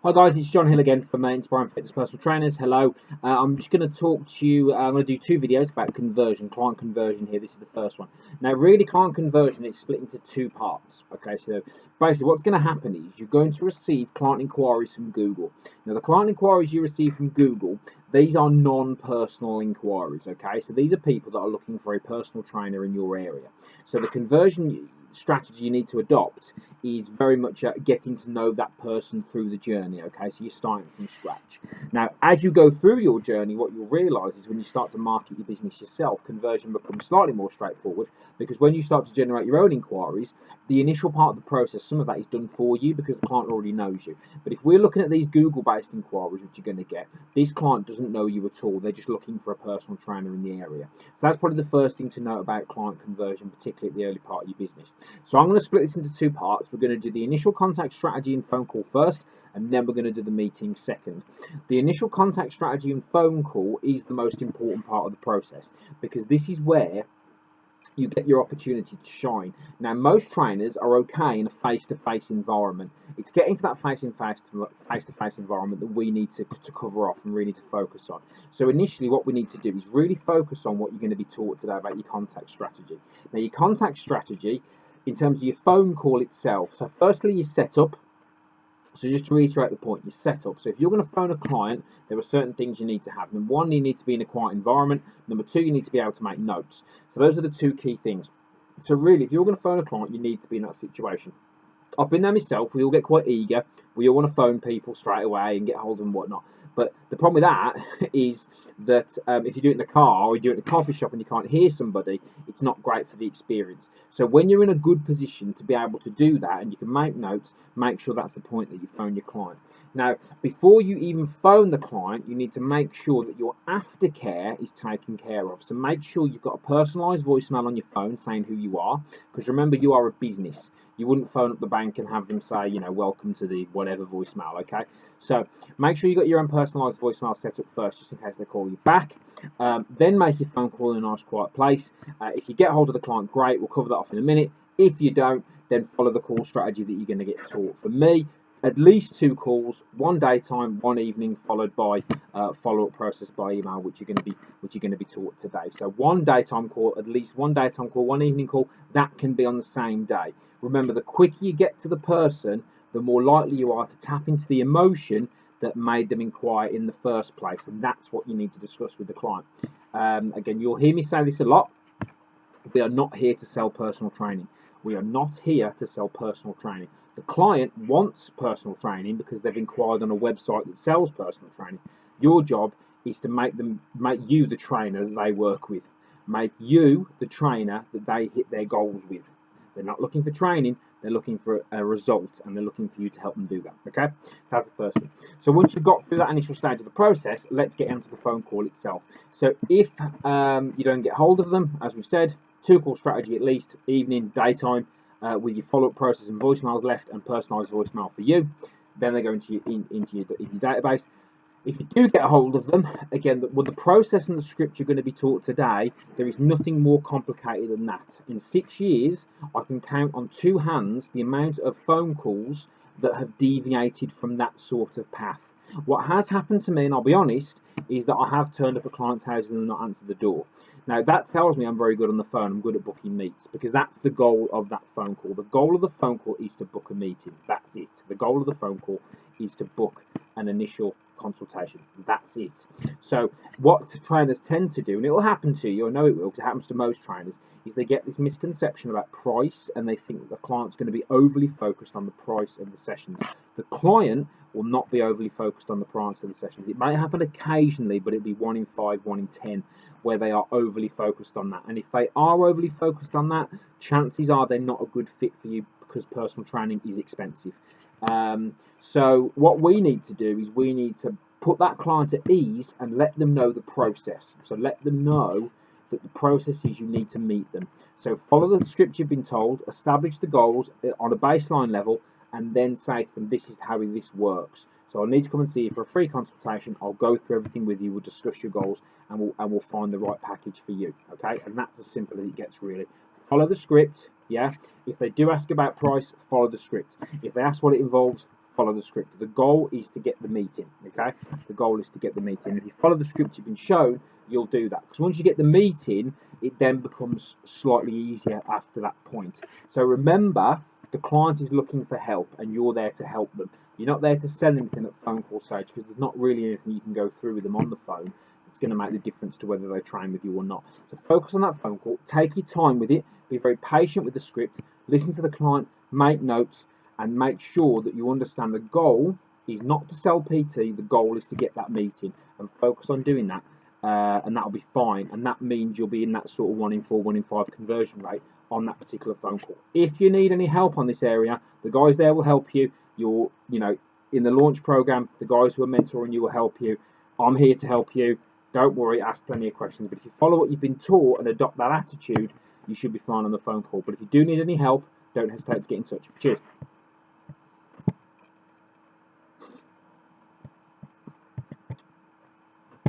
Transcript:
Hi guys, it's John Hill again from Inspiring Fitness Personal Trainers. Hello. I'm just going to talk to you. I'm going to do two videos about conversion, client conversion here. This is the first one. Now, really, client conversion is split into two parts. Okay, so basically, what's going to happen is you're going to receive client inquiries from Google. Now, the client inquiries you receive from Google, these are non-personal inquiries. Okay, so these are people that are looking for a personal trainer in your area. So the conversion strategy you need to adopt is very much getting to know that person through the journey. Okay, so you're starting from scratch. Now, as you go through your journey, what you'll realize is when you start to market your business yourself, conversion becomes slightly more straightforward, because when you start to generate your own inquiries, the initial part of the process, some of that is done for you because the client already knows you. But if we're looking at these Google-based inquiries, which you're going to get, this client doesn't know you at all. They're just looking for a personal trainer in the area. So that's probably the first thing to know about client conversion, particularly at the early part of your business. So I'm going to split this into two parts. We're going to do the initial contact strategy and phone call first, and then we're going to do the meeting second. The initial contact strategy and phone call is the most important part of the process, because this is where you get your opportunity to shine. Now, most trainers are okay in a face-to-face environment. It's getting to that face-to-face environment that we need to cover off and really to focus on. So initially, what we need to do is really focus on what you're going to be taught today about your contact strategy. Now, your contact strategy, in terms of your phone call itself, so firstly, your setup. So just to reiterate the point, your setup. So if you're going to phone a client, there are certain things you need to have. Number one, you need to be in a quiet environment. Number two, you need to be able to make notes. So those are the two key things. So really, if you're going to phone a client, you need to be in that situation. I've been there myself. We all get quite eager. We all want to phone people straight away and get hold of them and whatnot. But the problem with that is that if you do it in the car or you do it in a coffee shop and you can't hear somebody, it's not great for the experience. So when you're in a good position to be able to do that and you can make notes, make sure that's the point that you phone your client. Now, before you even phone the client, you need to make sure that your aftercare is taken care of. So make sure you've got a personalised voicemail on your phone saying who you are, because remember, you are a business. You wouldn't phone up the bank and have them say, you know, welcome to the whatever voicemail, okay? So make sure you got your own personalised voicemail set up first, just in case they call you back. Then make your phone call in a nice, quiet place. If you get hold of the client, great. We'll cover that off in a minute. If you don't, then follow the call strategy that you're going to get taught. For me, at least 2 calls, one daytime, one evening, followed by follow-up process by email, which you're going to be taught today. So one daytime call, at least one daytime call, one evening call. That can be on the same day. Remember, the quicker you get to the person, the more likely you are to tap into the emotion that made them inquire in the first place, and that's what you need to discuss with the client. Again, you'll hear me say this a lot. We are not here to sell personal training. We are not here to sell personal training. The client wants personal training because they've inquired on a website that sells personal training. Your job is to make you the trainer that they work with. Make you the trainer that they hit their goals with. They're not looking for training, they're looking for a result, and they're looking for you to help them do that, okay? That's the first thing. So once you've got through that initial stage of the process, let's get into the phone call itself. So if you don't get hold of them, as we've said, 2-call strategy at least, evening, daytime, with your follow-up process and voicemails left and personalised voicemail for you. Then they go into your database. If you do get a hold of them, again, with the process and the script you're going to be taught today, there is nothing more complicated than that. In 6 years, I can count on 2 hands the amount of phone calls that have deviated from that sort of path. What has happened to me, and I'll be honest, is that I have turned up at clients' houses and not answered the door. Now, that tells me I'm very good on the phone. I'm good at booking meets, because that's the goal of that phone call. The goal of the phone call is to book a meeting. That's it. The goal of the phone call is to book an initial consultation. That's it. So what trainers tend to do, and it will happen to you, I know it will, because it happens to most trainers, is they get this misconception about price, and they think that the client's going to be overly focused on the price of the sessions. The client will not be overly focused on the price of the sessions. It may happen occasionally, but it'll be 1 in 5, 1 in 10, where they are overly focused on that. And if they are overly focused on that, chances are they're not a good fit for you, because personal training is expensive. So what we need to do is we need to put that client at ease and let them know the process. So let them know that the process is you need to meet them. So follow the script you've been told, establish the goals on a baseline level, and then say to them, this is how this works. So I'll need to come and see you for a free consultation. I'll go through everything with you. We'll discuss your goals, and we'll find the right package for you. Okay, and that's as simple as it gets, really. Follow the script. Yeah. If they do ask about price, follow the script. If they ask what it involves, follow the script. The goal is to get the meeting, okay? The goal is to get the meeting. If you follow the script you've been shown, you'll do that. Because once you get the meeting, it then becomes slightly easier after that point. So remember, the client is looking for help and you're there to help them. You're not there to sell anything at phone call stage because there's not really anything you can go through with them on the phone. It's going to make the difference to whether they train with you or not. So focus on that phone call, take your time with it, be very patient with the script, listen to the client, make notes, and make sure that you understand the goal is not to sell PT, the goal is to get that meeting, and focus on doing that, and that'll be fine. And that means you'll be in that sort of 1 in 4, 1 in 5 conversion rate on that particular phone call. If you need any help on this area, the guys there will help you. You're, in the launch program, the guys who are mentoring you will help you. I'm here to help you. Don't worry, ask plenty of questions. But if you follow what you've been taught and adopt that attitude, you should be fine on the phone call. But if you do need any help, don't hesitate to get in touch. Cheers.